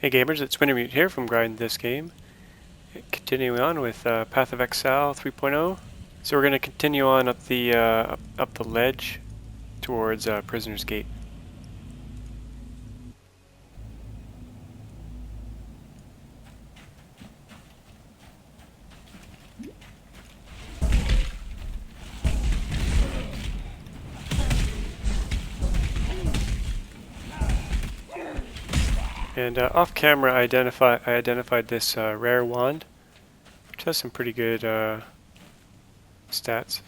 Hey gamers, it's Wintermute here from Grind This Game. Continuing on with Path of Exile 3.0. So we're going to continue on up the ledge towards Prisoner's Gate. And off camera, I identified this rare wand, which has some pretty good stats.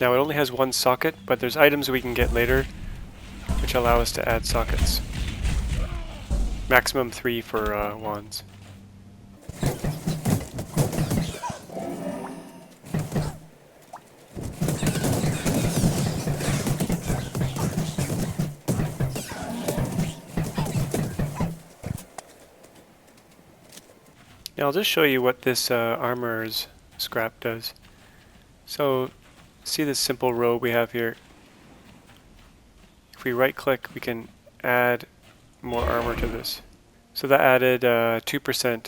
Now it only has one socket, but there's items we can get later which allow us to add sockets. Maximum 3 for wands. Now I'll just show you what this armor's scrap does. So see this simple robe we have here. If we right click, we can add more armor to this. So that added 2%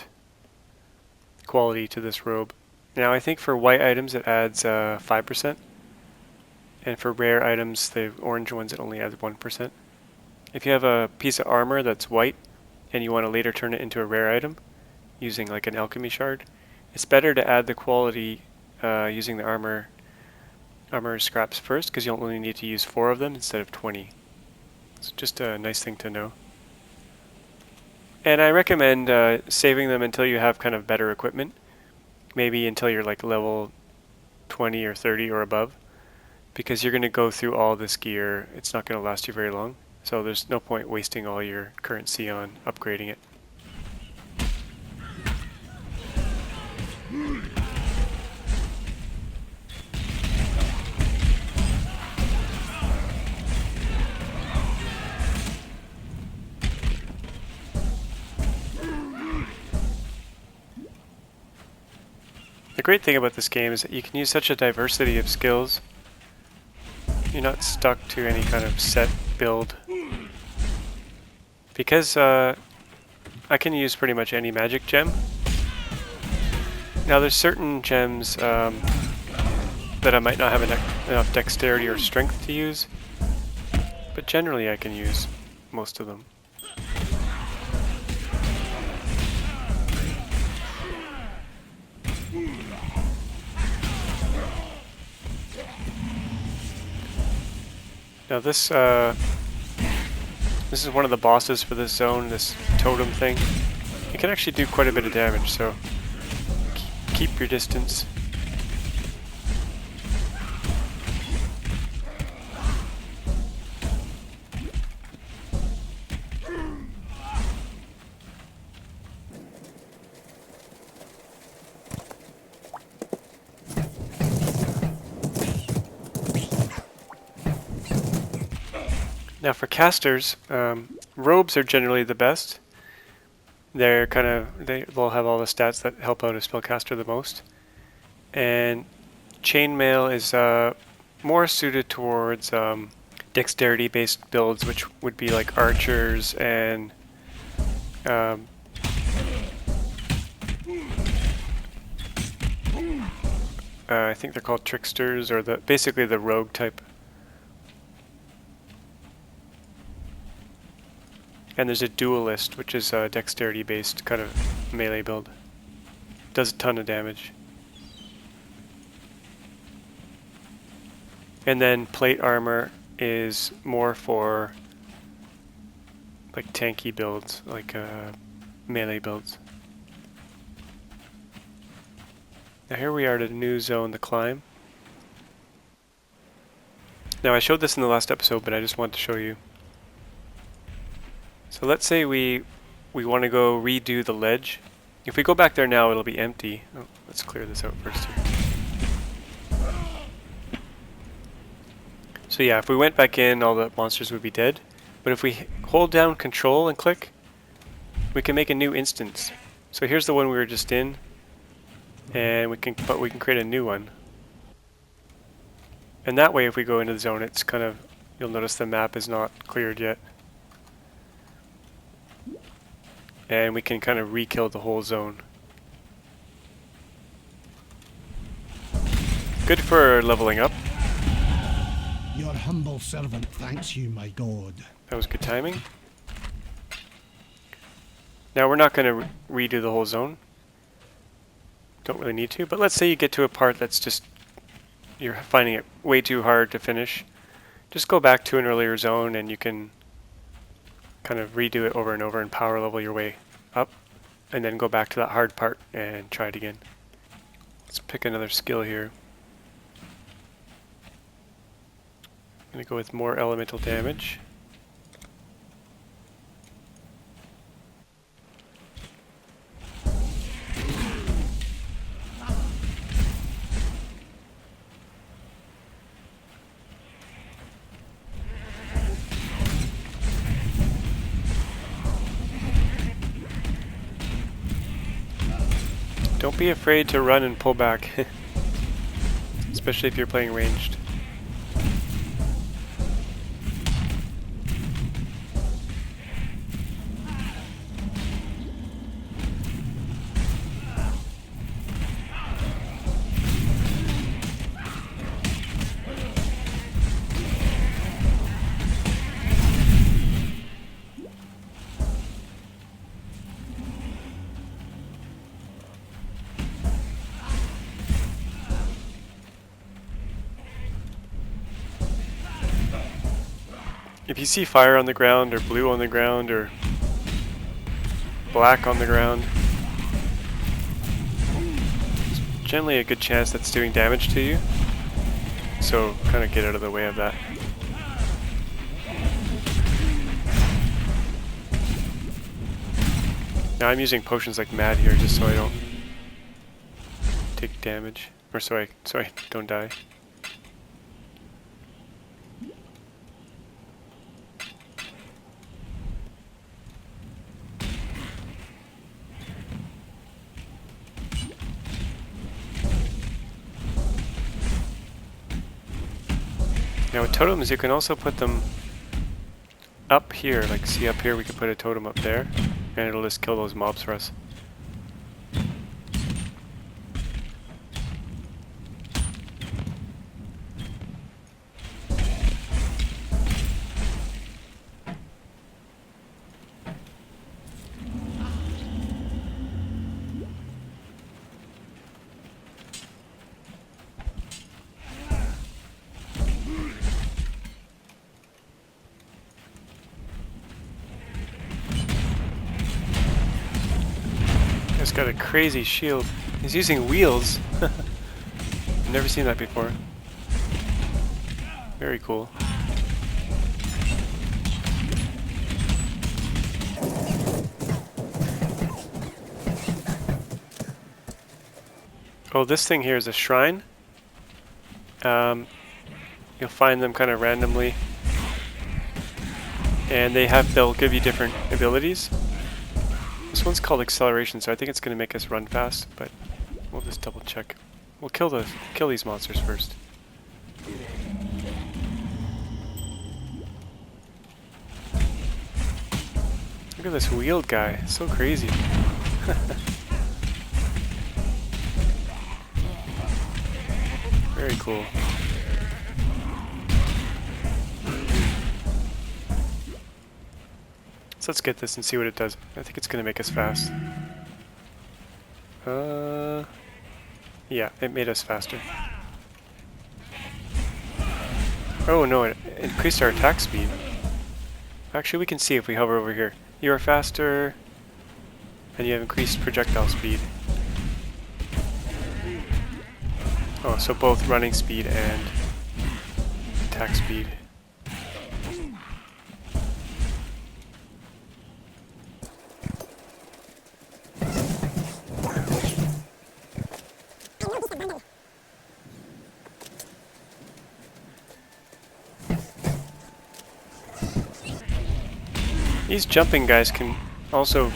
quality to this robe. Now I think for white items it adds 5%. And for rare items, the orange ones, it only adds 1%. If you have a piece of armor that's white and you want to later turn it into a rare item using like an alchemy shard, it's better to add the quality using the armor scraps first, because you'll only need to use 4 of them instead of 20. It's just a nice thing to know. And I recommend saving them until you have kind of better equipment, maybe until you're like level 20 or 30 or above, because you're going to go through all this gear. It's not going to last you very long, so there's no point wasting all your currency on upgrading it. The great thing about this game is that you can use such a diversity of skills. You're not stuck to any kind of set build. Because I can use pretty much any magic gem. Now there's certain gems that I might not have enough dexterity or strength to use, but generally I can use most of them. Now this is one of the bosses for this zone, this totem thing. It can actually do quite a bit of damage, so keep your distance. Now for casters, robes are generally the best. They'll have all the stats that help out a spellcaster the most. And chainmail is more suited towards dexterity based builds, which would be like archers and I think they're called tricksters, or basically the rogue type. And there's a duelist, which is a dexterity-based kind of melee build. Does a ton of damage. And then plate armor is more for like tanky builds, like melee builds. Now here we are at a new zone to climb. Now I showed this in the last episode, but I just want to show you. So let's say we want to go redo the ledge. If we go back there now, it'll be empty. Oh, let's clear this out first here. So yeah, if we went back in, all the monsters would be dead. But if we hold down Control and click, we can make a new instance. So here's the one we were just in, and we can create a new one. And that way, if we go into the zone, it's kind of You'll notice the map is not cleared yet. And we can kind of re-kill the whole zone. Good for leveling up. Your humble servant thanks you, my god. That was good timing. Now we're not going to redo the whole zone. Don't really need to, but let's say you get to a part that's just, you're finding it way too hard to finish. Just go back to an earlier zone and you can kind of redo it over and over and power level your way up. And then go back to that hard part and try it again. Let's pick another skill here. I'm going to go with more elemental damage. Don't be afraid to run and pull back, especially if you're playing ranged. If you see fire on the ground, or blue on the ground, or black on the ground, it's generally a good chance that's doing damage to you. So kind of get out of the way of that. Now I'm using potions like mad here just so I don't take damage, or so I don't die. Now with totems, you can also put them up here. Like, see up here, we can put a totem up there, and it'll just kill those mobs for us. He's got a crazy shield. He's using wheels. I've never seen that before. Very cool. Oh, this thing here is a shrine. You'll find them kind of randomly. And they'll give you different abilities. This one's called acceleration, so I think it's going to make us run fast, but we'll just double check. We'll kill these monsters first. Look at this wheeled guy, so crazy. Very cool. So let's get this and see what it does. I think it's going to make us fast. Yeah, it made us faster. Oh no, it increased our attack speed. Actually, we can see if we hover over here. You are faster, and you have increased projectile speed. Oh, so both running speed and attack speed. These jumping guys can also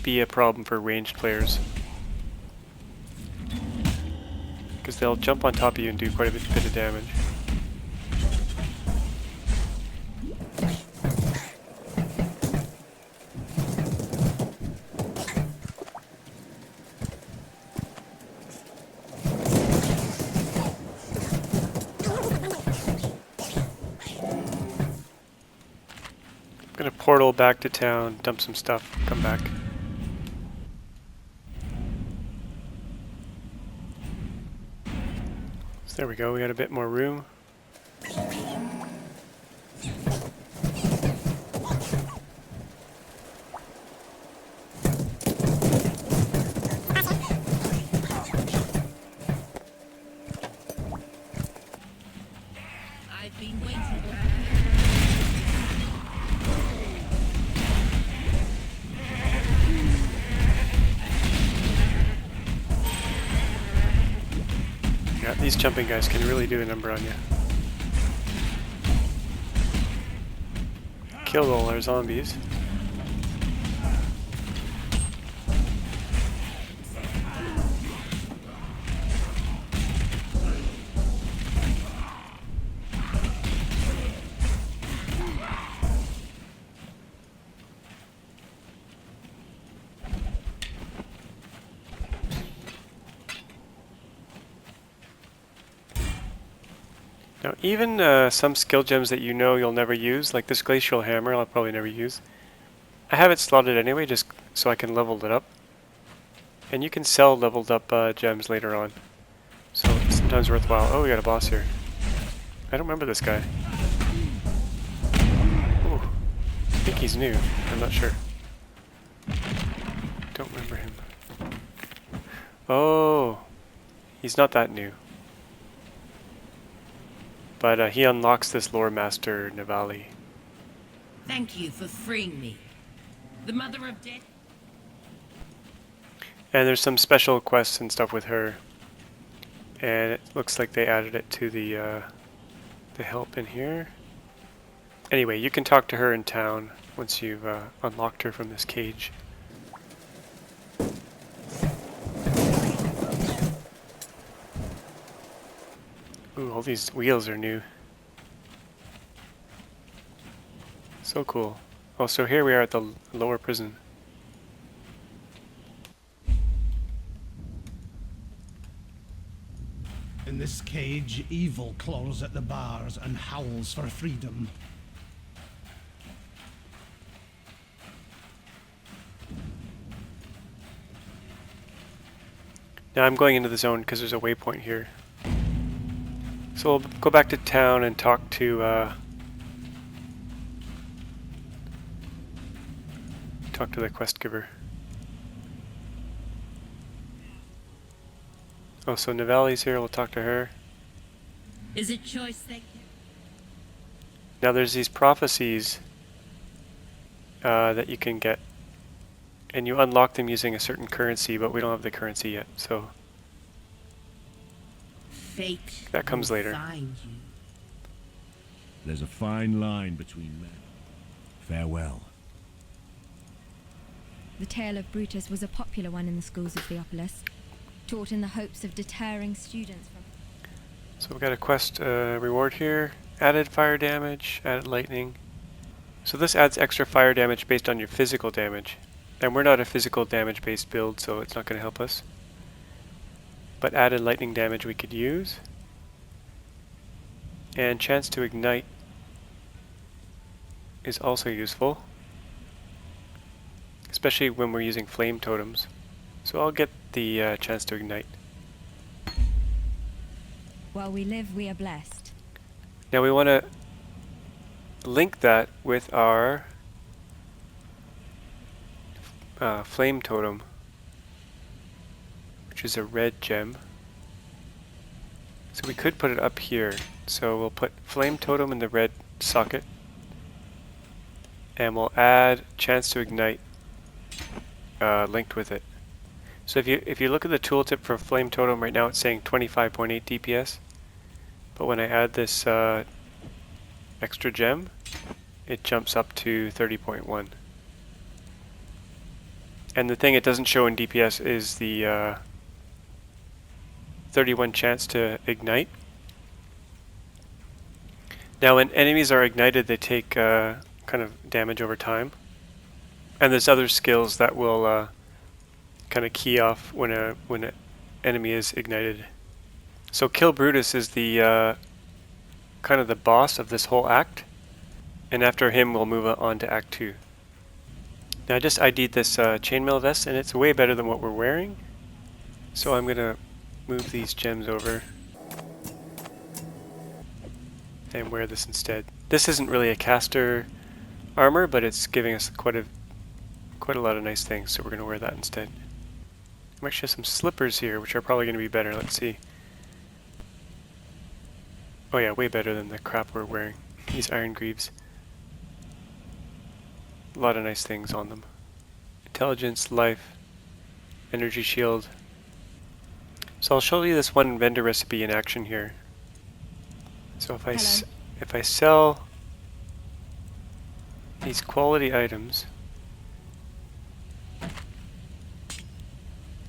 be a problem for ranged players, because they'll jump on top of you and do quite a bit of damage. Gonna portal back to town, dump some stuff, come back. So there we go, we got a bit more room. I've been waiting. Yeah, these jumping guys can really do a number on you. Killed all our zombies. Now, even some skill gems that you know you'll never use, like this glacial hammer, I'll probably never use. I have it slotted anyway, just so I can level it up. And you can sell leveled up gems later on, so it's sometimes worthwhile. Oh, we got a boss here. I don't remember this guy. Ooh, I think he's new. I'm not sure. Don't remember him. Oh, he's not that new. But he unlocks this lore master, Navali. Thank you for freeing me. The mother of death. And there's some special quests and stuff with her. And it looks like they added it to the help in here. Anyway, you can talk to her in town once you've unlocked her from this cage. Ooh, all these wheels are new. So cool. Oh, so here we are at the lower prison. In this cage, evil claws at the bars and howls for freedom. Now I'm going into the zone because there's a waypoint here. So we'll go back to town and talk to the quest giver. Oh, so Navali's here, we'll talk to her. Is it choice they... Now there's these prophecies that you can get, and you unlock them using a certain currency, but we don't have the currency yet, so Fate that comes will later. find you. There's a fine line between men. Farewell. The tale of Brutus was a popular one in the schools of Theopolis, taught in the hopes of deterring students from... So we've got a quest reward here. Added fire damage, added lightning. So this adds extra fire damage based on your physical damage. And we're not a physical damage based build, so it's not going to help us. But added lightning damage we could use. And chance to ignite is also useful, especially when we're using flame totems. So I'll get the chance to ignite. While we live, we are blessed. Now we want to link that with our flame totem, which is a red gem. So we could put it up here. So we'll put flame totem in the red socket, and we'll add chance to ignite linked with it. So if you look at the tooltip for flame totem right now, it's saying 25.8 DPS, but when I add this extra gem, it jumps up to 30.1. And the thing it doesn't show in DPS is the 31 chance to ignite. Now when enemies are ignited, they take kind of damage over time. And there's other skills that will kind of key off when an enemy is ignited. So Kill Brutus is the kind of the boss of this whole act. And after him, we'll move on to Act 2. Now I just ID'd this chainmail vest, and it's way better than what we're wearing. So I'm going to move these gems over and wear this instead. This isn't really a caster armor, but it's giving us quite a lot of nice things, so we're going to wear that instead. I actually have some slippers here, which are probably going to be better. Let's see. Oh yeah, way better than the crap we're wearing. These iron greaves. A lot of nice things on them. Intelligence, life, energy shield. So I'll show you this one vendor recipe in action here. So if I sell these quality items,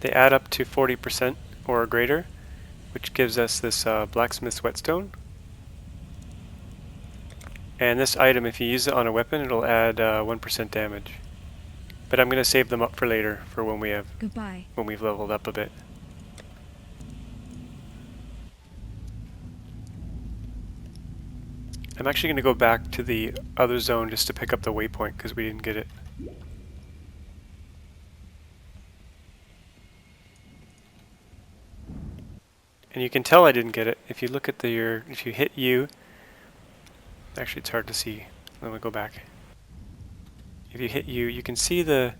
they add up to 40% or greater, which gives us this blacksmith's whetstone. And this item, if you use it on a weapon, it'll add 1% damage. But I'm going to save them up for later, for when we've leveled up a bit. I'm actually going to go back to the other zone just to pick up the waypoint because we didn't get it. And you can tell I didn't get it if you look at if you hit U. Actually, it's hard to see. Let me go back. If you hit U, you can see if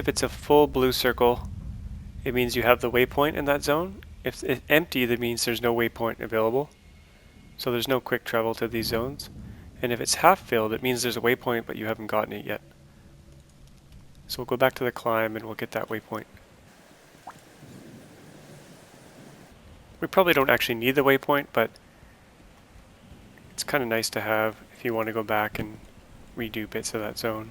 it's a full blue circle, it means you have the waypoint in that zone. If it's empty, that means there's no waypoint available. So there's no quick travel to these zones. And if it's half filled, it means there's a waypoint, but you haven't gotten it yet. So we'll go back to the climb and we'll get that waypoint. We probably don't actually need the waypoint, but it's kind of nice to have if you want to go back and redo bits of that zone.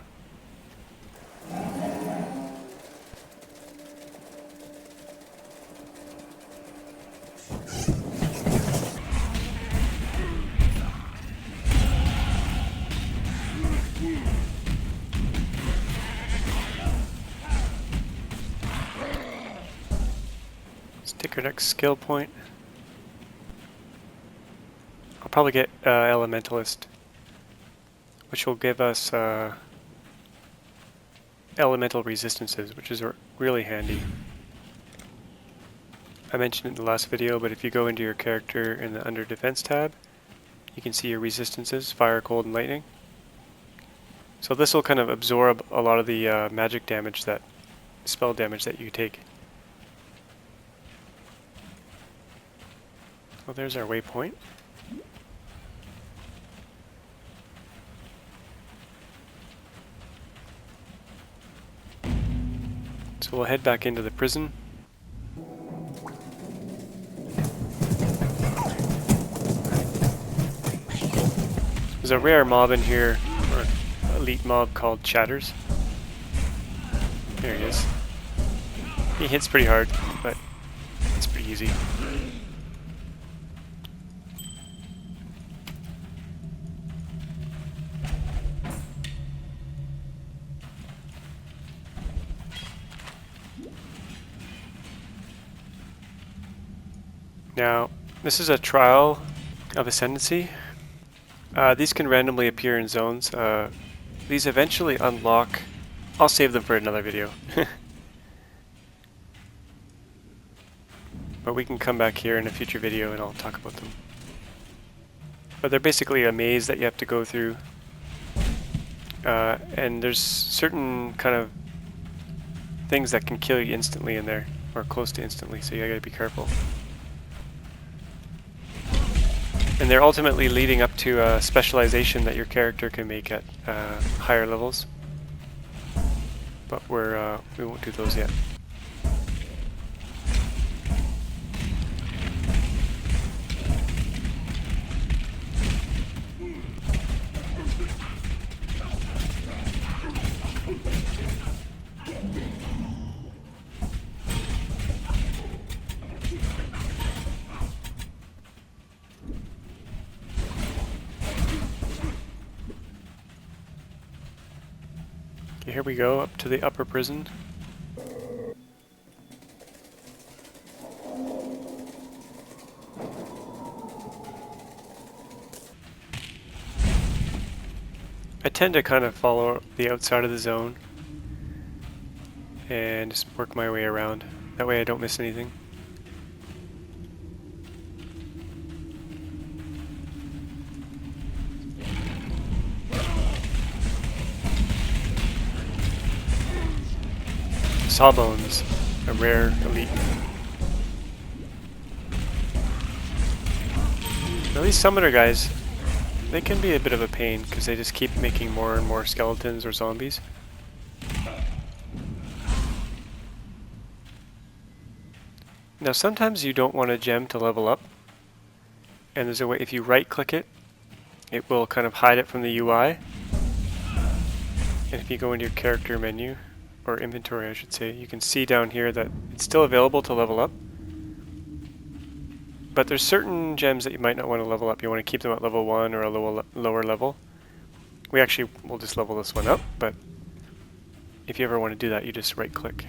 Let's take our next skill point. I'll probably get Elementalist, which will give us elemental resistances, which is really handy. I mentioned it in the last video, but if you go into your character in the under defense tab, you can see your resistances, fire, cold, and lightning. So this will kind of absorb a lot of the magic damage, spell damage that you take. Well, there's our waypoint. So we'll head back into the prison. There's a rare mob in here, or elite mob called Chatters. There he is. He hits pretty hard, but it's pretty easy. Now, this is a trial of ascendancy. These can randomly appear in zones. These eventually unlock. I'll save them for another video. But we can come back here in a future video and I'll talk about them. But they're basically a maze that you have to go through. And there's certain kind of things that can kill you instantly in there, or close to instantly, so you gotta be careful. And they're ultimately leading up to a specialization that your character can make at higher levels. But we won't do those yet. Okay, here we go, up to the upper prison. I tend to kind of follow the outside of the zone and just work my way around. That way I don't miss anything. Sawbones, a rare elite. At least summoner guys, they can be a bit of a pain because they just keep making more and more skeletons or zombies. Now sometimes you don't want a gem to level up, and there's a way, if you right click it, it will kind of hide it from the UI. And if you go into your character menu, or inventory I should say, you can see down here that it's still available to level up. But there's certain gems that you might not want to level up. You want to keep them at level 1 or a lower level. We actually will just level this one up, but if you ever want to do that, you just right click.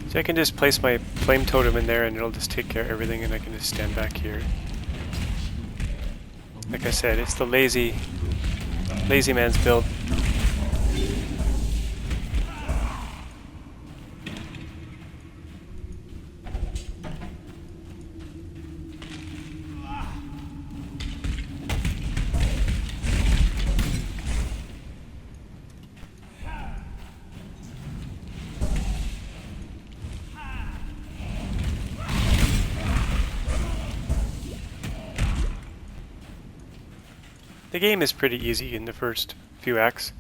So I can just place my flame totem in there and it'll just take care of everything, and I can just stand back here. Like I said, it's the lazy man's build. The game is pretty easy in the first few acts.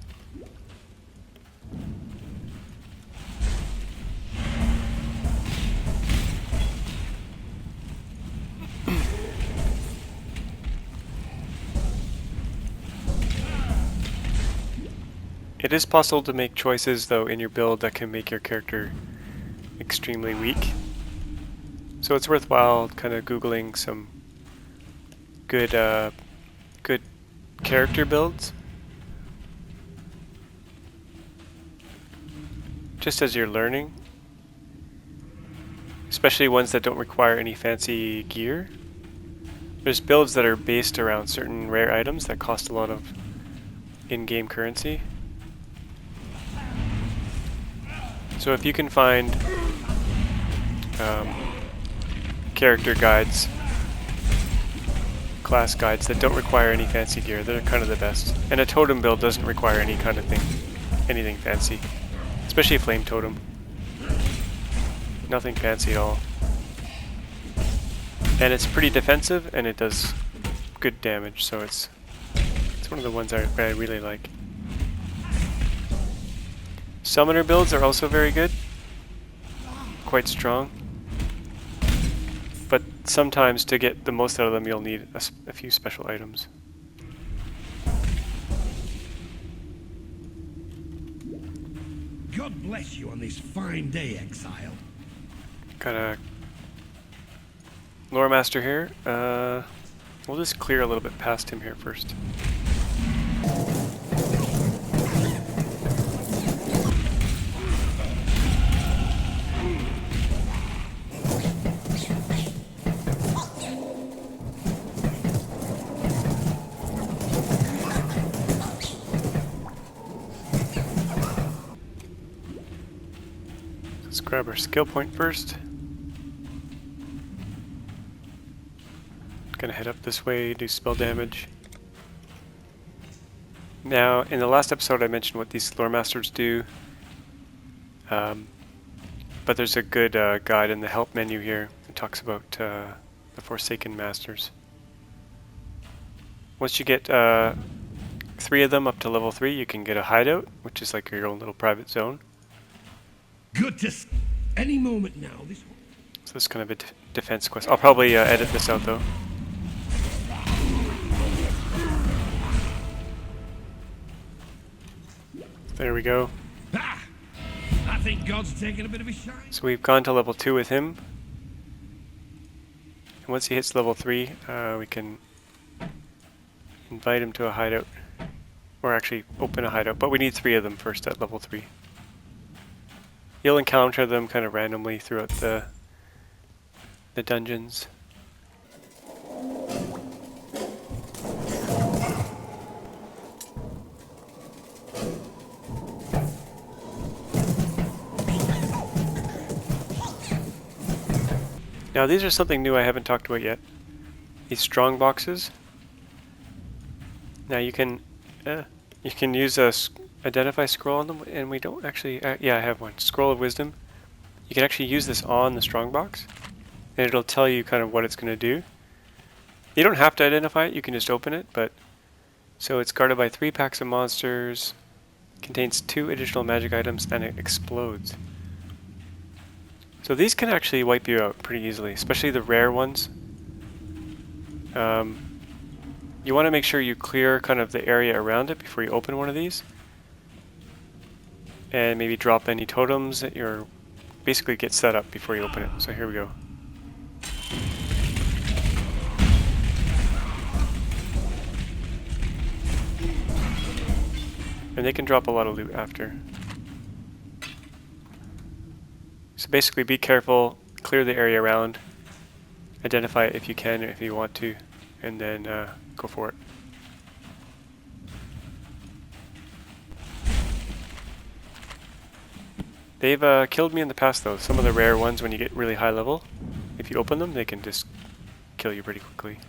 It is possible to make choices though in your build that can make your character extremely weak. So it's worthwhile kind of googling some good character builds, just as you're learning, especially ones that don't require any fancy gear. There's builds that are based around certain rare items that cost a lot of in-game currency. So if you can find character guides, class guides that don't require any fancy gear, they're kind of the best. And a totem build doesn't require any kind of thing, anything fancy, especially a flame totem. Nothing fancy at all. And it's pretty defensive and it does good damage, so it's one of the ones I really like. Summoner builds are also very good, quite strong. But sometimes to get the most out of them, you'll need a few special items. God bless you on this fine day, Exile. Got a lore master here. We'll just clear a little bit past him here first. Let's grab our skill point first. Gonna head up this way, do spell damage. Now, in the last episode I mentioned what these lore masters do, but there's a good guide in the help menu here. It talks about the Forsaken Masters. Once you get 3 of them up to level 3, you can get a hideout, which is like your own little private zone. Good to any moment now. So it's kind of a defense quest. I'll probably edit this out though. There we go. Ah, I think God's taking a bit of a shine. So we've gone to level 2 with him. And once he hits level 3, we can invite him to a hideout. Or actually open a hideout, but we need 3 of them first at level 3. You'll encounter them kind of randomly throughout the dungeons. Now these are something new I haven't talked about yet. These strong boxes. Now you can use a identify scroll on them, and we don't actually. Yeah, I have one. Scroll of Wisdom. You can actually use this on the Strongbox, and it'll tell you kind of what it's going to do. You don't have to identify it. You can just open it. But so it's guarded by 3 packs of monsters, contains 2 additional magic items, and it explodes. So these can actually wipe you out pretty easily, especially the rare ones. You want to make sure you clear kind of the area around it before you open one of these. And maybe drop any totems that you're basically get set up before you open it. So here we go. And they can drop a lot of loot after. So basically be careful, clear the area around, identify it if you can, if you want to, and then go for it. They've killed me in the past though. Some of the rare ones, when you get really high level, if you open them, they can just kill you pretty quickly.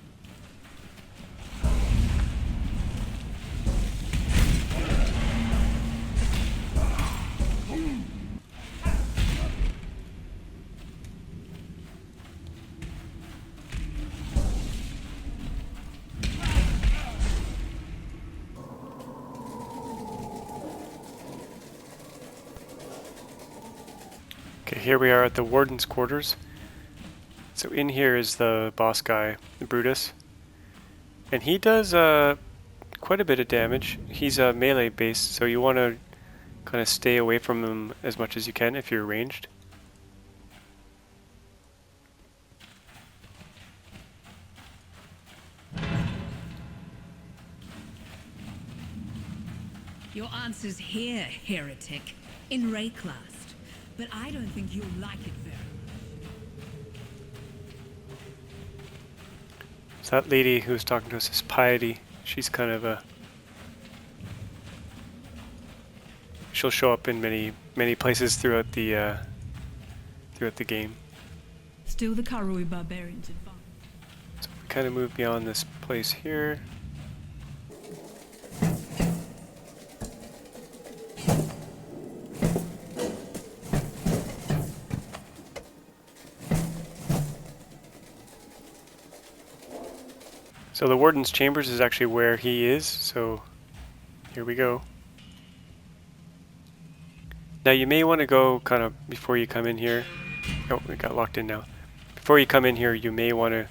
Okay, here we are at the Warden's quarters. So in here is the boss guy, Brutus. And he does quite a bit of damage. He's melee based, so you want to kind of stay away from him as much as you can if you're ranged. Your answer's here, heretic, in Rayclast. But I don't think you'll like it very much. So that lady who's talking to us is Piety. She's kind of a... She'll show up in many places throughout the game. Still the Karui barbarians advance. So we kind of move beyond this place here. So the Warden's Chambers is actually where he is, so here we go. Now you may want to go kind of before you come in here. Oh, we got locked in now. Before you come in here, you may want to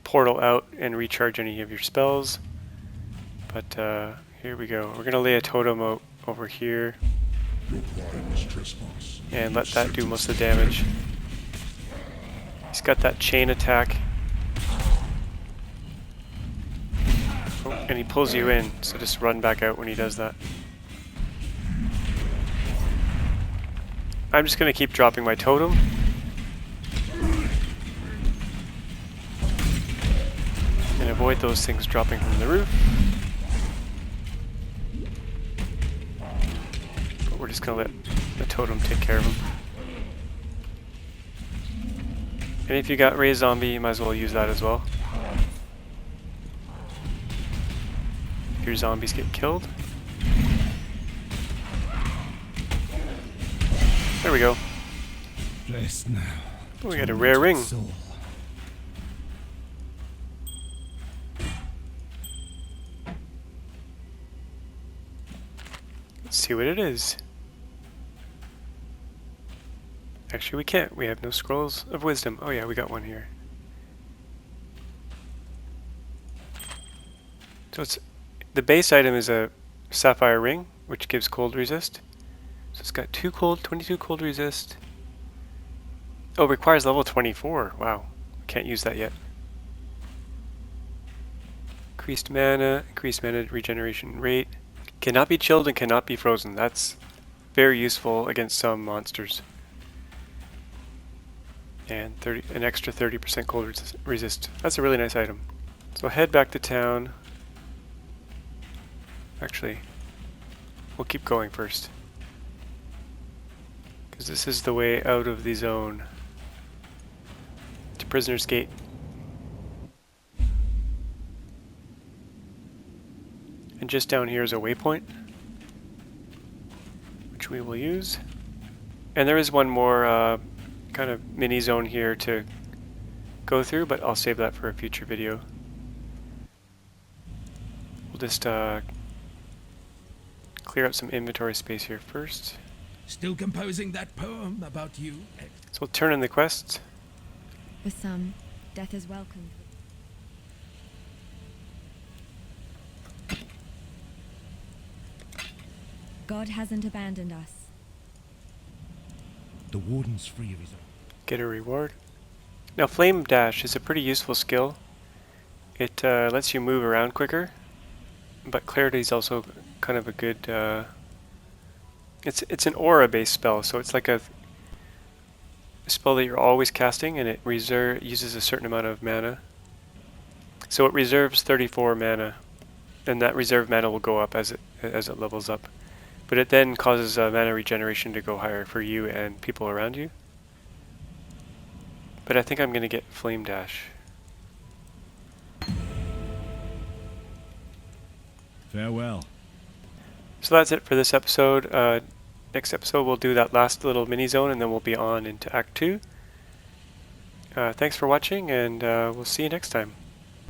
portal out and recharge any of your spells. But here we go. We're going to lay a totem out over here and let that do most of the damage. He's got that chain attack. Oh, and he pulls you in, so just run back out when he does that. I'm just going to keep dropping my totem. And avoid those things dropping from the roof. But we're just going to let the totem take care of him. And if you got Raise Zombie, you might as well use that as well. If your zombies get killed. There we go. Rest now. Oh, we got a rare ring. Soul. Let's see what it is. Actually, we can't. We have no scrolls of wisdom. Oh yeah, we got one here. So it's the base item is a sapphire ring, which gives cold resist. So it's got 22 cold resist. Oh, it requires level 24. Wow, can't use that yet. increased mana regeneration rate. Cannot be chilled and cannot be frozen. That's very useful against some monsters. And an extra 30% cold resist. That's a really nice item. So head back to town. Actually, we'll keep going first, because this is the way out of the zone to Prisoner's Gate. And just down here is a waypoint, which we will use. And there is one more kind of mini zone here to go through, but I'll save that for a future video. We'll just clear out some inventory space here first. Still composing that poem about you? So we'll turn in the quests. For some, death is welcomed. God hasn't abandoned us. The warden's free of his own. Get a reward. Now Flame Dash is a pretty useful skill. It lets you move around quicker, but Clarity is also kind of a good... It's an aura-based spell, so it's like a spell that you're always casting, and it uses a certain amount of mana. So it reserves 34 mana, and that reserved mana will go up as it levels up. But it then causes mana regeneration to go higher for you and people around you. But I think I'm going to get Flame Dash. Farewell. So that's it for this episode. Next episode we'll do that last little mini zone, and then we'll be on into Act 2. Thanks for watching, and we'll see you next time.